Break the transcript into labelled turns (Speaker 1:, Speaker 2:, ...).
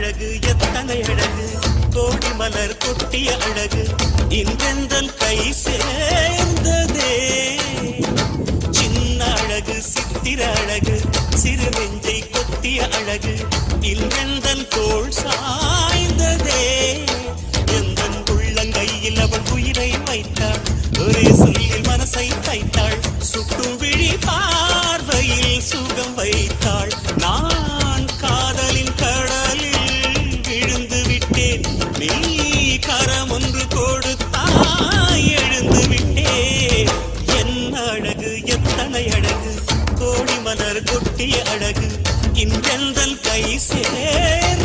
Speaker 1: அழகு எத்தனை அழகு கோடி மலர் கொட்டிய அழகு இன்றெந்தன் கை சேர்ந்ததே சின்ன அழகு சித்திர அழகு சிறு நெஞ்சை கொத்திய அழகு இன்றெந்தன் தோள் சாய்ந்ததே எந்தன் உள்ளங்கையில் அவள் உயிரை வைத்தாள் ஒரே சொல்லில் மனசை தைத்தாள் சுட்டும் விழி பார்வையில் சுகம் வைத்தாள் நான் காதலின் கடலில் விழுந்து விட்டேன் நீ கரம் ஒன்று கொடுத்தாய் எழுந்து விட்டேன் என்ன அழகு எத்தனை அழகு கோடி மலர் கொட்டிய அழகு இன்றெந்தல் கை சேர்